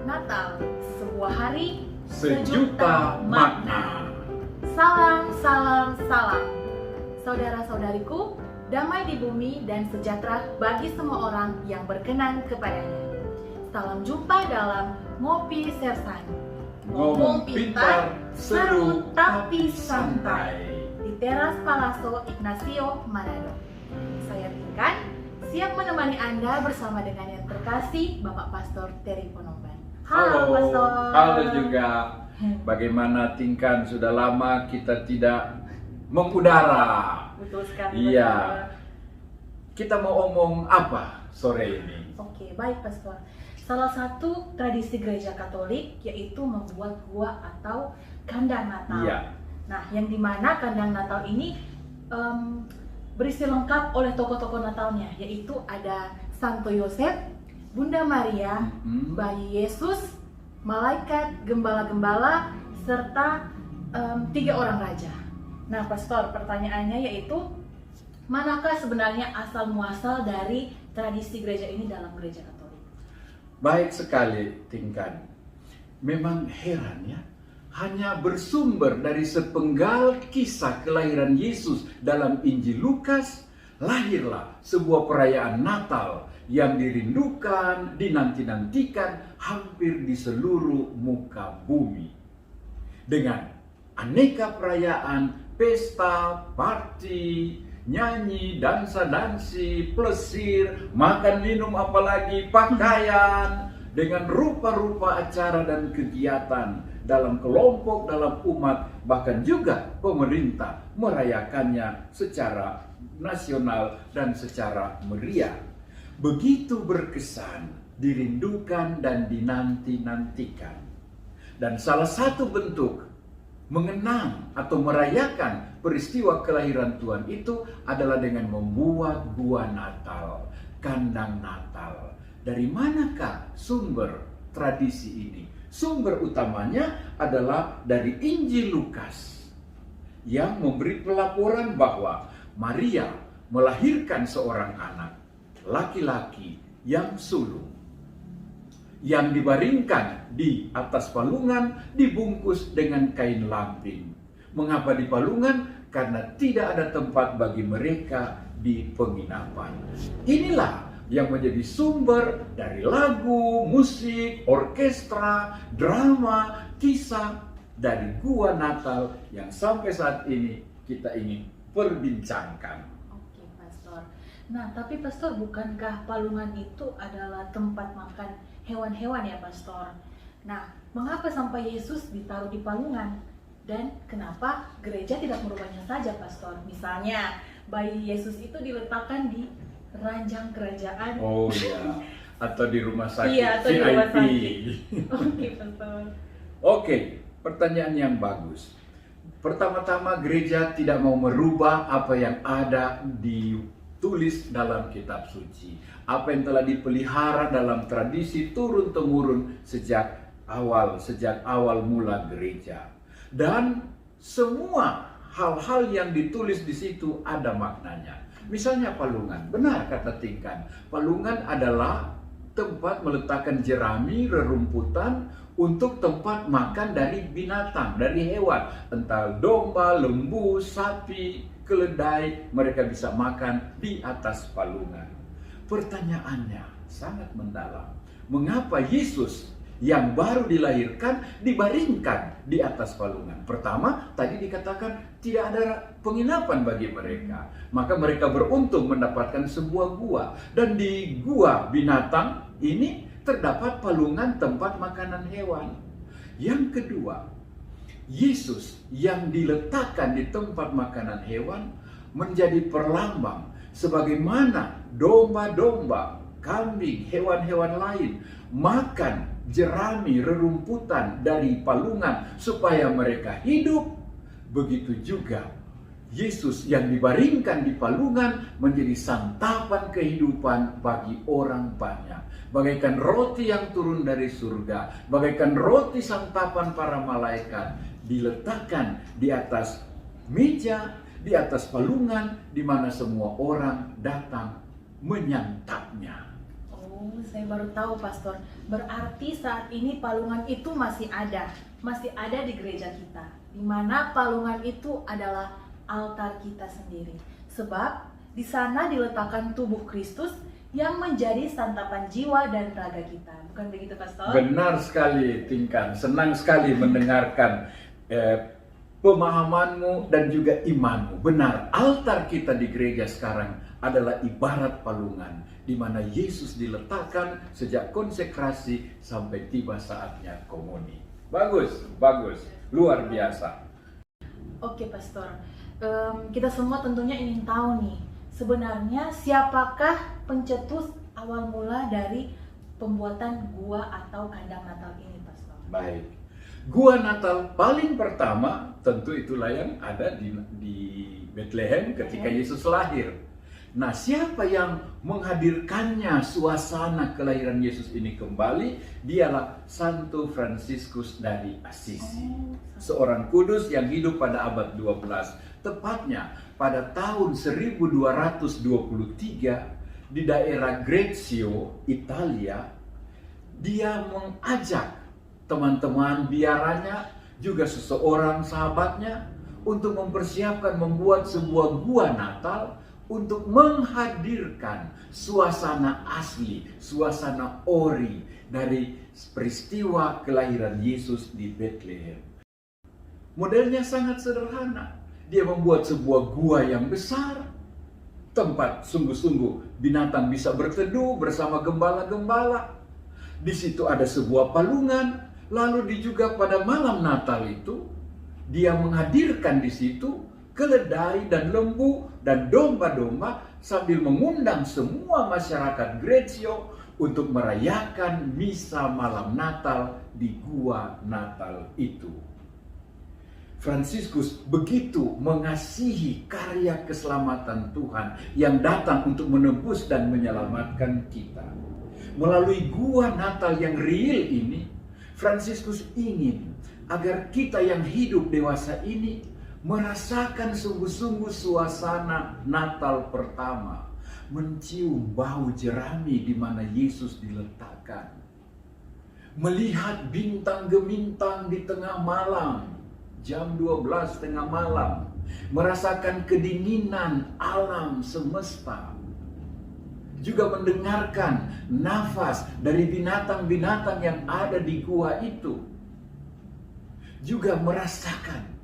Natal, sebuah hari sejuta makna. Salam, salam, salam. Saudara-saudariku, damai di bumi dan sejahtera bagi semua orang yang berkenan kepadanya. Salam jumpa dalam Ngopi Sersan. Ngomong pintar, seru tapi santai. Di teras Palazzo Ignacio Manado. Saya Tinkan, siap menemani Anda bersama dengan yang terkasih Bapak Pastor Terry Ponomban. Halo Pastor. Halo juga. Bagaimana Tinkan? Sudah lama kita tidak mengudara. Betul sekali. Iya. Kita mau omong apa sore ini? Oke, baik Pastor. Salah satu tradisi gereja Katolik yaitu membuat gua atau kandang Natal. Iya. Nah, yang dimana kandang Natal ini berisi lengkap oleh tokoh-tokoh Natalnya, yaitu ada Santo Yosef, Bunda Maria, bayi Yesus, malaikat, gembala-gembala, serta 3 orang raja. Nah, Pastor, pertanyaannya yaitu manakah sebenarnya asal muasal dari tradisi gereja ini dalam gereja Katolik? Baik sekali, Tinkan. Memang heran ya, hanya bersumber dari sepenggal kisah kelahiran Yesus dalam Injil Lukas, lahirlah sebuah perayaan Natal yang dirindukan, dinanti-nantikan hampir di seluruh muka bumi. Dengan aneka perayaan, pesta, party, nyanyi, dansa-dansi, plesir, makan minum apalagi pakaian, dengan rupa-rupa acara dan kegiatan dalam kelompok, dalam umat, bahkan juga pemerintah merayakannya secara nasional dan secara meriah. Begitu berkesan, dirindukan dan dinanti-nantikan. Dan salah satu bentuk mengenang atau merayakan peristiwa kelahiran Tuhan itu adalah dengan membuat gua Natal, kandang Natal. Dari manakah sumber tradisi ini? Sumber utamanya adalah dari Injil Lukas yang memberi pelaporan bahwa Maria melahirkan seorang anak laki-laki yang sulung, yang dibaringkan di atas palungan, dibungkus dengan kain lampin. Mengapa di palungan? Karena tidak ada tempat bagi mereka di penginapan. Inilah yang menjadi sumber dari lagu, musik, orkestra, drama, kisah dari gua Natal yang sampai saat ini kita ingin perbincangkan. Oke, Pastor. Nah, tapi Pastor, bukankah palungan itu adalah tempat makan hewan-hewan ya, Pastor? Nah, mengapa sampai Yesus ditaruh di palungan? Dan kenapa gereja tidak merubahnya saja, Pastor? Misalnya, bayi Yesus itu diletakkan di ranjang kerajaan. Oh iya, atau di rumah sakit. Iya, atau di rumah VIP. sakit. Oke, Pastor. Oke, pertanyaan yang bagus. Pertama-tama gereja tidak mau merubah apa yang ada ditulis dalam kitab suci. Apa yang telah dipelihara dalam tradisi turun-temurun sejak awal mula gereja. Dan semua hal-hal yang ditulis di situ ada maknanya. Misalnya palungan, benar kata Tinkan. Palungan adalah tempat meletakkan jerami, rerumputan untuk tempat makan dari binatang, dari hewan. Entah domba, lembu, sapi, keledai, mereka bisa makan di atas palungan. Pertanyaannya sangat mendalam. Mengapa Yesus yang baru dilahirkan dibaringkan di atas palungan? Pertama, tadi dikatakan tidak ada penginapan bagi mereka. Maka mereka beruntung mendapatkan sebuah gua. Dan di gua binatang ini terdapat palungan tempat makanan hewan. Yang kedua, Yesus yang diletakkan di tempat makanan hewan menjadi perlambang sebagaimana domba-domba, kambing, hewan-hewan lain makan jerami, rerumputan dari palungan supaya mereka hidup. Begitu juga Yesus yang dibaringkan di palungan menjadi santapan kehidupan bagi orang banyak. Bagaikan roti yang turun dari surga, bagaikan roti santapan para malaikat, diletakkan di atas meja, di atas palungan, di mana semua orang datang menyantapnya. Oh, saya baru tahu, Pastor. Berarti saat ini palungan itu masih ada di gereja kita. Di mana palungan itu adalah altar kita sendiri. Sebab di sana diletakkan tubuh Kristus yang menjadi santapan jiwa dan raga kita. Bukan begitu, Pastor? Benar sekali, Tingkan. Senang sekali mendengarkan pemahamanmu dan juga imanmu. Benar, altar kita di gereja sekarang adalah ibarat palungan di mana Yesus diletakkan sejak konsekrasi sampai tiba saatnya komuni. Bagus, luar biasa. Oke, Pastor. Kita semua tentunya ingin tahu nih, sebenarnya siapakah pencetus awal mula dari pembuatan gua atau kandang Natal ini, Pastor? Baik. Gua Natal paling pertama tentu itulah yang ada di Bethlehem ketika Yesus lahir. Nah, siapa yang menghadirkannya suasana kelahiran Yesus ini kembali? Dialah Santo Fransiskus dari Assisi. Seorang kudus yang hidup pada abad 12. Tepatnya pada tahun 1223 di daerah Greccio, Italia, dia mengajak teman-teman biaranya, juga seseorang sahabatnya untuk mempersiapkan membuat sebuah gua Natal untuk menghadirkan suasana asli, suasana ori dari peristiwa kelahiran Yesus di Bethlehem. Modelnya sangat sederhana. Dia membuat sebuah gua yang besar, tempat sungguh-sungguh binatang bisa berteduh bersama gembala-gembala. Di situ ada sebuah palungan, lalu juga pada malam Natal itu dia menghadirkan di situ keledai dan lembu dan domba-domba sambil mengundang semua masyarakat Greccio untuk merayakan misa malam Natal di gua Natal itu. Fransiskus begitu mengasihi karya keselamatan Tuhan yang datang untuk menebus dan menyelamatkan kita. Melalui gua Natal yang real ini, Fransiskus ingin agar kita yang hidup dewasa ini merasakan sungguh-sungguh suasana Natal pertama, mencium bau jerami di mana Yesus diletakkan, melihat bintang gemintang di tengah malam, jam 12 tengah malam, merasakan kedinginan alam semesta, juga mendengarkan nafas dari binatang-binatang yang ada di gua itu, juga merasakan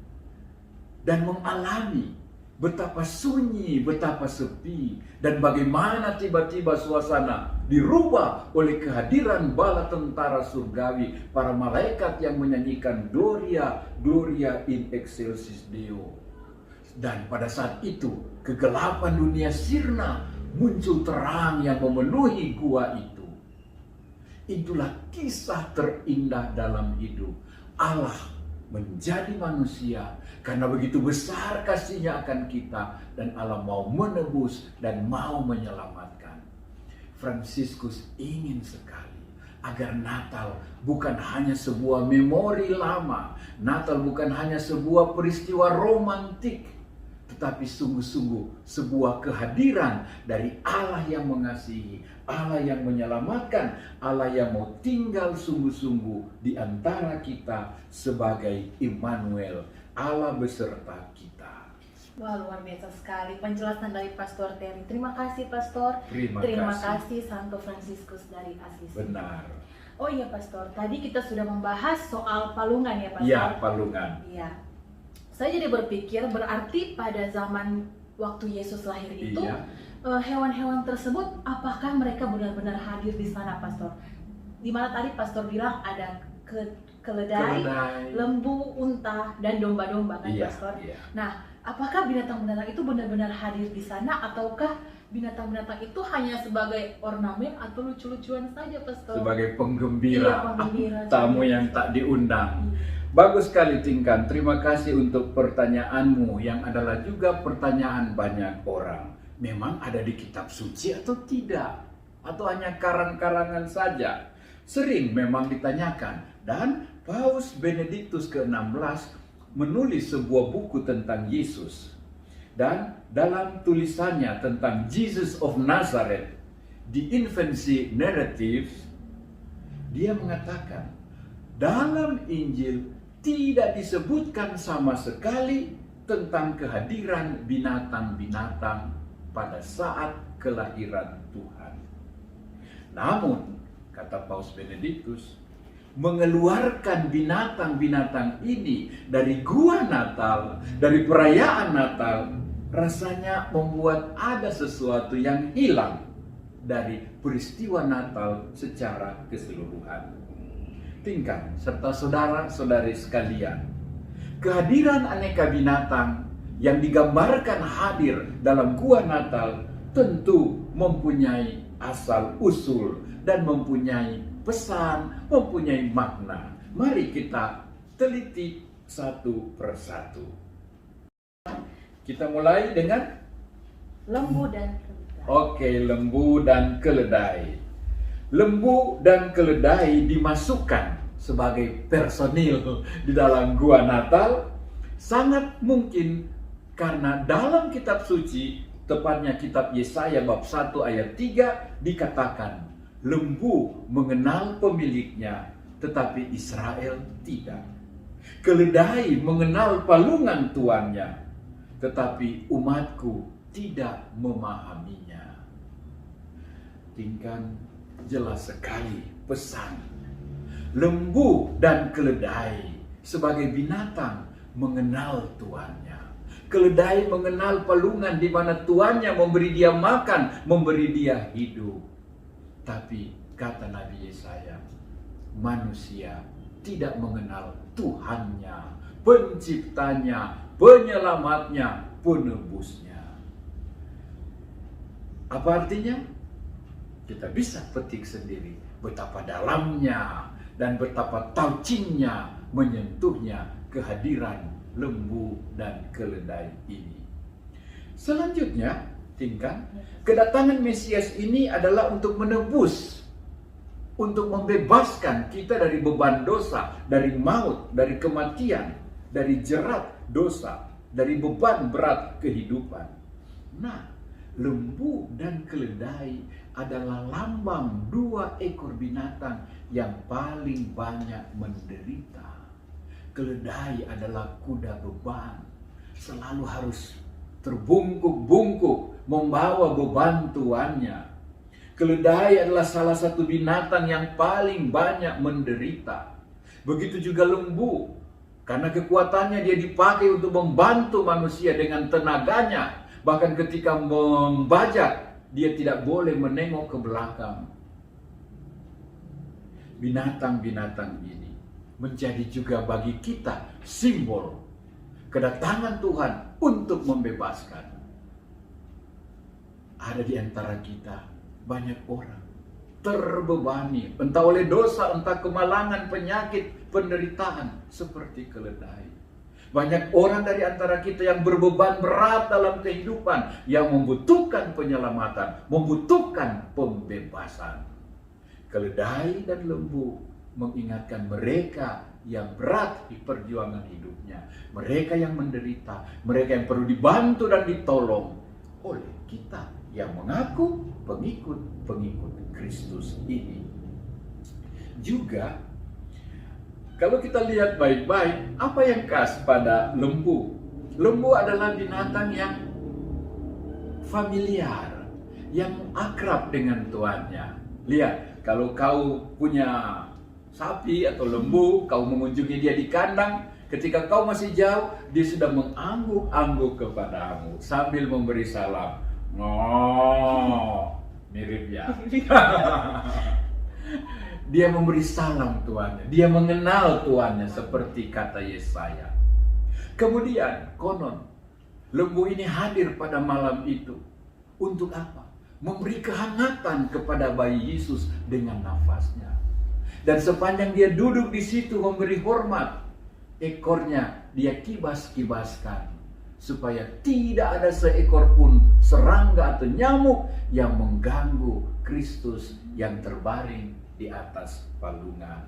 dan mengalami betapa sunyi, betapa sepi, dan bagaimana tiba-tiba suasana dirubah oleh kehadiran bala tentara surgawi, para malaikat yang menyanyikan Gloria, Gloria in excelsis Deo. Dan pada saat itu kegelapan dunia sirna, muncul terang yang memenuhi gua itu. Itulah kisah terindah dalam hidup. Allah menjadi manusia karena begitu besar kasihnya akan kita, dan Allah mau menebus dan mau menyelamatkan. Fransiskus ingin sekali agar Natal bukan hanya sebuah memori lama, Natal bukan hanya sebuah peristiwa romantik, tetapi sungguh-sungguh sebuah kehadiran dari Allah yang mengasihi, Allah yang menyelamatkan, Allah yang mau tinggal sungguh-sungguh di antara kita sebagai Immanuel, Allah beserta kita. Wah, luar biasa sekali penjelasan dari Pastor Terry. Terima kasih, Pastor. Terima kasih Santo Fransiskus dari Assisi. Benar. Oh iya, Pastor. Tadi kita sudah membahas soal palungan ya, Pastor? Iya, palungan. Iya. Saya jadi berpikir berarti pada zaman waktu Yesus lahir itu, hewan-hewan tersebut apakah mereka benar-benar hadir di sana, Pastor? Dimana tadi Pastor bilang ada keledai, lembu, unta, dan domba-domba kan, Pastor? Iya. Nah, apakah binatang-binatang itu benar-benar hadir di sana, ataukah binatang-binatang itu hanya sebagai ornamen atau lucu-lucuan saja, Pastor? Sebagai penggembira, Iya, penggembira tamu yang tak diundang. Bagus sekali, Tingkan. Terima kasih untuk pertanyaanmu yang adalah juga pertanyaan banyak orang. Memang ada di kitab suci atau tidak? Atau hanya karang-karangan saja? Sering memang ditanyakan. Dan Paus Benediktus ke-16 menulis sebuah buku tentang Yesus. Dan dalam tulisannya tentang Jesus of Nazareth, di Infancy Narratives, dia mengatakan dalam Injil tidak disebutkan sama sekali tentang kehadiran binatang-binatang pada saat kelahiran Tuhan. Namun, kata Paus Benediktus, mengeluarkan binatang-binatang ini dari gua Natal, dari perayaan Natal, rasanya membuat ada sesuatu yang hilang dari peristiwa Natal secara keseluruhan. Tingkat serta saudara-saudari sekalian, kehadiran aneka binatang yang digambarkan hadir dalam gua Natal tentu mempunyai asal-usul dan mempunyai pesan, mempunyai makna. Mari kita teliti satu persatu. Kita mulai dengan Lembu dan keledai. Oke, lembu dan keledai. Lembu dan keledai dimasukkan sebagai personil di dalam gua Natal sangat mungkin karena dalam kitab suci, tepatnya kitab Yesaya bab 1 ayat 3 dikatakan, lembu mengenal pemiliknya, tetapi Israel tidak. Keledai mengenal palungan tuannya, tetapi umatku tidak memahaminya. Tingkan jelas sekali pesan. Lembu dan keledai sebagai binatang mengenal tuannya. Keledai mengenal palungan di mana tuannya memberi dia makan, memberi dia hidup. Tapi kata Nabi Yesaya, manusia tidak mengenal Tuhannya, penciptanya, penyelamatnya, penebusnya. Apa artinya? Kita bisa petik sendiri betapa dalamnya dan betapa taucinnya menyentuhnya kehadiran lembu dan keledai ini. Selanjutnya, tingkat kedatangan Mesias ini adalah untuk menebus, untuk membebaskan kita dari beban dosa, dari maut, dari kematian, dari jerat dosa, dari beban berat kehidupan. Nah, lembu dan keledai adalah lambang dua ekor binatang yang paling banyak menderita. Keledai adalah kuda beban, selalu harus terbungkuk-bungkuk membawa beban tuannya. Keledai adalah salah satu binatang yang paling banyak menderita. Begitu juga lembu, karena kekuatannya dia dipakai untuk membantu manusia dengan tenaganya. Bahkan ketika membajak, dia tidak boleh menengok ke belakang. Binatang-binatang ini menjadi juga bagi kita simbol kedatangan Tuhan untuk membebaskan. Ada di antara kita banyak orang terbebani, entah oleh dosa, entah kemalangan, penyakit, penderitaan, seperti keledai. Banyak orang dari antara kita yang berbeban berat dalam kehidupan, yang membutuhkan penyelamatan, membutuhkan pembebasan. Keledai dan lembu mengingatkan mereka yang berat di perjuangan hidupnya, mereka yang menderita, mereka yang perlu dibantu dan ditolong oleh kita yang mengaku pengikut Kristus ini. Juga kalau kita lihat baik-baik, apa yang khas pada lembu? Lembu adalah binatang yang familiar, yang akrab dengan tuannya. Lihat, kalau kau punya sapi atau lembu, kau mengunjungi dia di kandang, ketika kau masih jauh, dia sudah mengangguk-angguk kepadamu sambil memberi salam. Oh, mirip ya. Dia memberi salam tuannya, dia mengenal tuannya seperti kata Yesaya. Kemudian konon lembu ini hadir pada malam itu untuk apa? Memberi kehangatan kepada bayi Yesus dengan nafasnya. Dan sepanjang dia duduk di situ memberi hormat, ekornya dia kibas-kibaskan supaya tidak ada seekor pun serangga atau nyamuk yang mengganggu Kristus yang terbaring di atas palungan.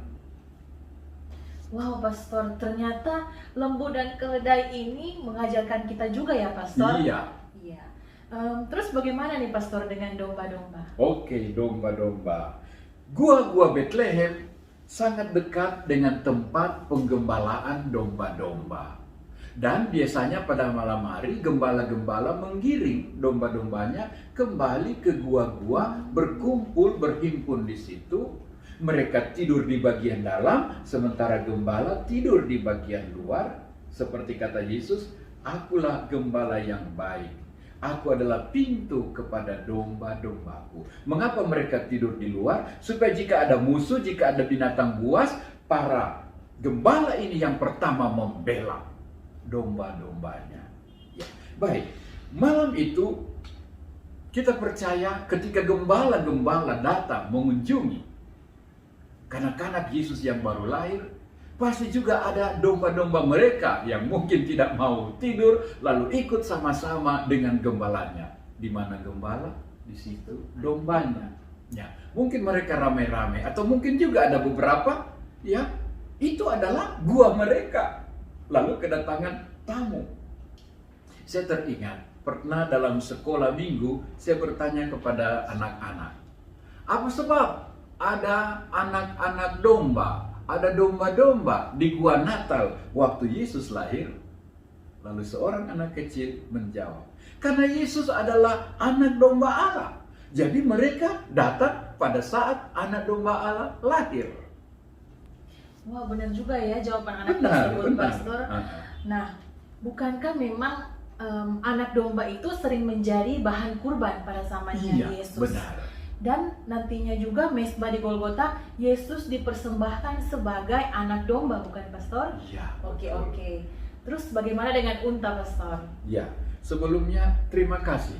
Wow, Pastor, ternyata lembu dan keledai ini mengajarkan kita juga ya, Pastor? Iya. Iya. Terus bagaimana nih Pastor dengan domba-domba? Oke, domba-domba. Gua Bethlehem sangat dekat dengan tempat penggembalaan domba-domba. Dan biasanya pada malam hari gembala-gembala menggiring domba-dombanya kembali ke gua-gua, berkumpul, berhimpun di situ. Mereka tidur di bagian dalam, sementara gembala tidur di bagian luar. Seperti kata Yesus, akulah gembala yang baik. Aku adalah pintu kepada domba-dombaku. Mengapa mereka tidur di luar? Supaya jika ada musuh, jika ada binatang buas, para gembala ini yang pertama membela domba-dombanya. Ya, baik. Malam itu kita percaya ketika gembala-gembala datang mengunjungi kanak-kanak Yesus yang baru lahir, pasti juga ada domba-domba mereka yang mungkin tidak mau tidur lalu ikut sama-sama dengan gembalanya. Di mana gembala, di situ dombanya. Ya, mungkin mereka ramai-ramai atau mungkin juga ada beberapa ya, itu adalah gua mereka. Lalu kedatangan tamu. Saya teringat, pernah dalam sekolah minggu, saya bertanya kepada anak-anak, apa sebab ada anak-anak domba, ada domba-domba di gua Natal waktu Yesus lahir? Lalu seorang anak kecil menjawab, karena Yesus adalah anak domba Allah. Jadi mereka datang pada saat anak domba Allah lahir. Wah, benar juga ya jawaban anak tersebut, Pastor. Nah, bukankah memang anak domba itu sering menjadi bahan kurban pada zamannya Yesus? Benar. Dan nantinya juga mesbah di Golgota, Yesus dipersembahkan sebagai anak domba, bukan Pastor? Iya. Oke. Terus bagaimana dengan unta, Pastor? Ya, sebelumnya terima kasih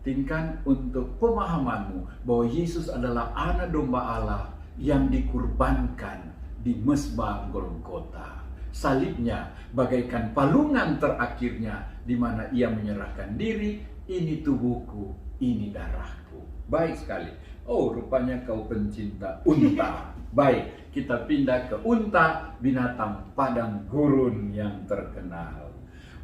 Tinkan untuk pemahamanmu bahwa Yesus adalah anak domba Allah yang dikurbankan di mesbah Golgota. Salibnya bagaikan palungan terakhirnya di mana ia menyerahkan diri, ini tubuhku, ini darahku. Baik sekali. Oh, rupanya kau pencinta unta. Baik, kita pindah ke unta, binatang padang gurun yang terkenal.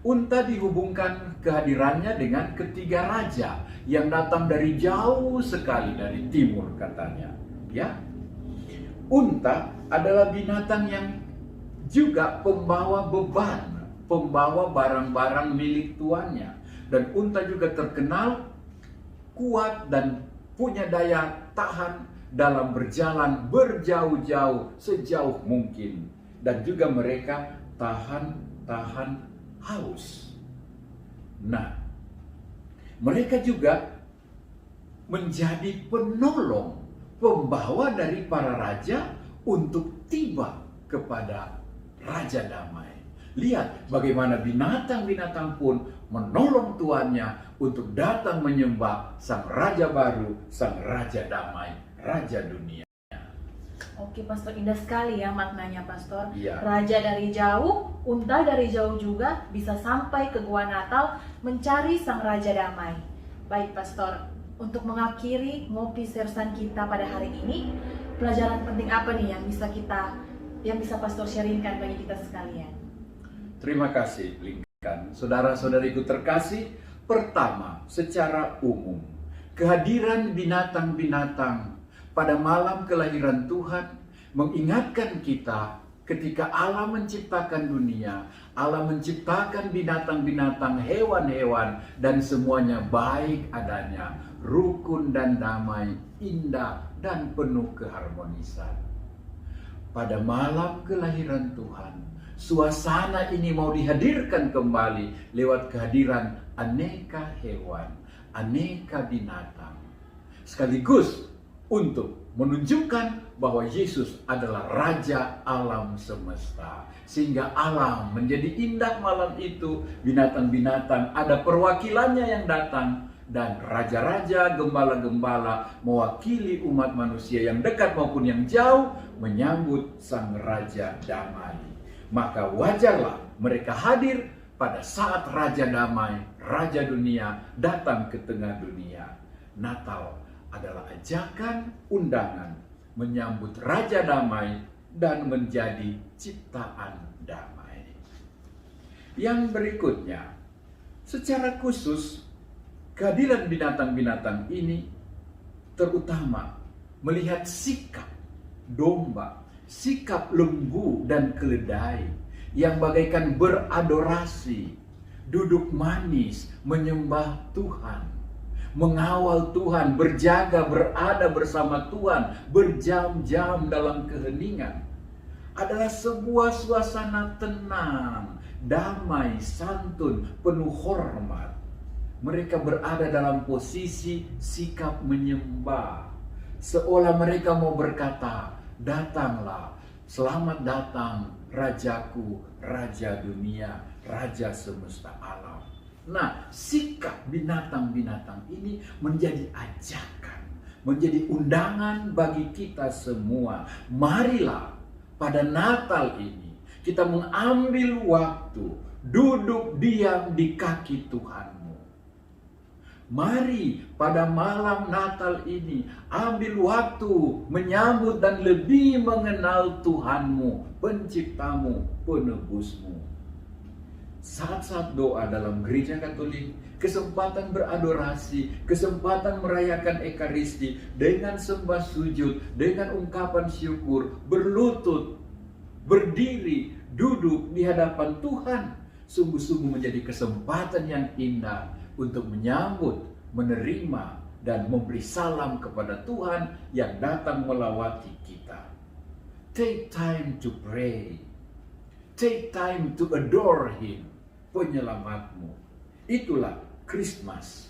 Unta dihubungkan kehadirannya dengan ketiga raja yang datang dari jauh sekali dari timur katanya. Ya, unta adalah binatang yang juga pembawa beban, pembawa barang-barang milik tuannya. Dan unta juga terkenal kuat dan punya daya tahan dalam berjalan berjauh-jauh sejauh mungkin. Dan juga mereka tahan haus. Nah, mereka juga menjadi penolong, pembawa dari para raja untuk tiba kepada Raja Damai. Lihat bagaimana binatang-binatang pun menolong tuannya untuk datang menyembah sang Raja baru, sang Raja Damai, Raja dunia. Oke, Pastor, indah sekali ya maknanya, Pastor. Ya. Raja dari jauh, unta dari jauh juga bisa sampai ke Gua Natal mencari sang Raja Damai. Baik, Pastor, untuk mengakhiri ngopi sersan kita pada hari ini, pelajaran penting apa nih yang bisa Pastor sharingkan bagi kita sekalian? Terima kasih, Lincoln. Saudara-saudariku terkasih, pertama, secara umum, kehadiran binatang-binatang pada malam kelahiran Tuhan mengingatkan kita ketika Allah menciptakan dunia, Allah menciptakan binatang-binatang, hewan-hewan, dan semuanya baik adanya, rukun dan damai, indah dan penuh keharmonisan. Pada malam kelahiran Tuhan, suasana ini mau dihadirkan kembali lewat kehadiran aneka hewan, aneka binatang. Sekaligus untuk menunjukkan bahwa Yesus adalah Raja alam semesta. Sehingga alam menjadi indah malam itu, binatang-binatang ada perwakilannya yang datang. Dan raja-raja, gembala-gembala mewakili umat manusia yang dekat maupun yang jauh menyambut sang Raja Damai. Maka wajarlah mereka hadir pada saat Raja Damai, Raja dunia datang ke tengah dunia. Natal adalah ajakan, undangan menyambut Raja Damai dan menjadi ciptaan damai. Yang berikutnya, secara khusus Kehadiran binatang-binatang ini terutama melihat sikap domba, sikap lembu dan keledai yang bagaikan beradorasi, duduk manis, menyembah Tuhan, mengawal Tuhan, berjaga, berada bersama Tuhan, berjam-jam dalam keheningan, adalah sebuah suasana tenang, damai, santun, penuh hormat. Mereka berada dalam posisi sikap menyembah, seolah mereka mau berkata, datanglah, selamat datang Rajaku, Raja dunia, Raja semesta alam. Nah, sikap binatang-binatang ini menjadi ajakan, menjadi undangan bagi kita semua. Marilah pada Natal ini kita mengambil waktu, duduk diam di kaki Tuhanmu. Mari pada malam Natal ini ambil waktu menyambut dan lebih mengenal Tuhanmu, penciptamu, penebusmu. Saat-saat doa dalam gereja Katolik, kesempatan beradorasi, kesempatan merayakan Ekaristi dengan sembah sujud, dengan ungkapan syukur, berlutut, berdiri, duduk di hadapan Tuhan, sungguh-sungguh menjadi kesempatan yang indah untuk menyambut, menerima, dan memberi salam kepada Tuhan yang datang melawati kita. Take time to pray. Take time to adore Him, penyelamatmu. Itulah Christmas.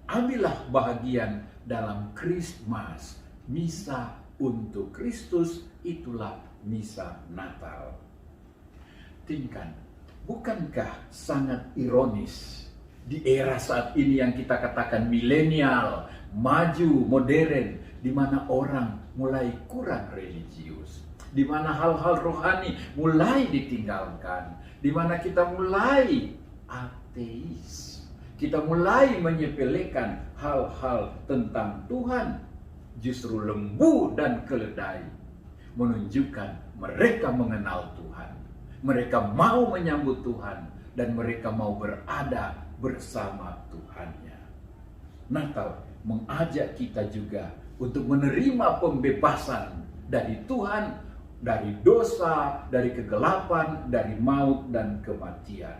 Ambillah bahagian dalam Christmas. Misa untuk Kristus, itulah misa Natal. Tingkan, bukankah sangat ironis di era saat ini yang kita katakan milenial, maju, modern, di mana orang mulai kurang religius, di mana hal-hal rohani mulai ditinggalkan, di mana kita mulai ateis, kita mulai menyepelekan hal-hal tentang Tuhan. Justru lembu dan keledai menunjukkan mereka mengenal Tuhan, mereka mau menyambut Tuhan, dan mereka mau berada bersama Tuhannya. Natal mengajak kita juga untuk menerima pembebasan dari Tuhan, dari dosa, dari kegelapan, dari maut dan kematian.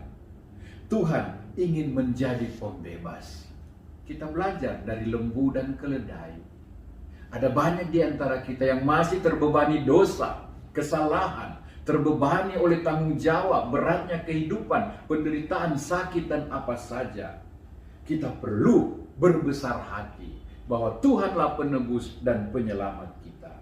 Tuhan ingin menjadi pembebas. Kita belajar dari lembu dan keledai. Ada banyak di antara kita yang masih terbebani dosa, kesalahan, terbebani oleh tanggung jawab, beratnya kehidupan, penderitaan, sakit, dan apa saja. Kita perlu berbesar hati bahwa Tuhanlah penebus dan penyelamat kita.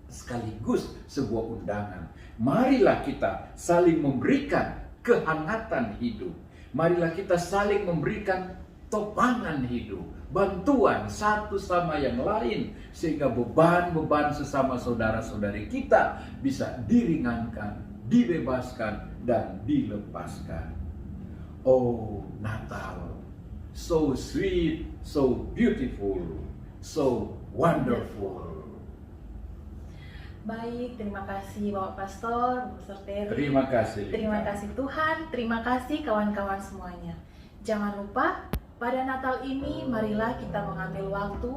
Sekaligus sebuah undangan. Marilah kita saling memberikan kehangatan hidup. Marilah kita saling memberikan topangan hidup, bantuan satu sama yang lain, sehingga beban-beban sesama saudara-saudari kita bisa diringankan, dibebaskan, dan dilepaskan. Oh Natal, so sweet, so beautiful, so wonderful. Baik, terima kasih Bapak Pastor, Bu Terry. Terima kasih. Terima kasih Tuhan, terima kasih kawan-kawan semuanya. Jangan lupa, pada Natal ini marilah kita mengambil waktu,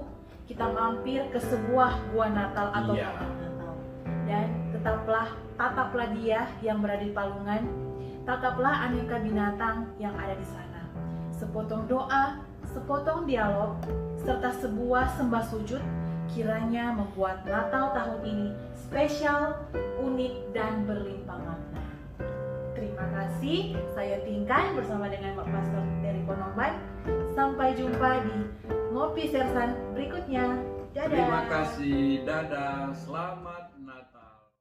kita mampir ke sebuah gua Natal atau taman Natal. Dan tataplah dia yang berada di palungan, tataplah aneka binatang yang ada di sana. Sepotong doa, sepotong dialog, serta sebuah sembah sujud kiranya membuat Natal tahun ini spesial, unik, dan berlimpah makna. Terima kasih, saya Tingkan bersama dengan Pak Pastor dari Ponomban. Sampai jumpa di Ngopi Sersan berikutnya. Dadah. Terima kasih, dadah, selamat Natal.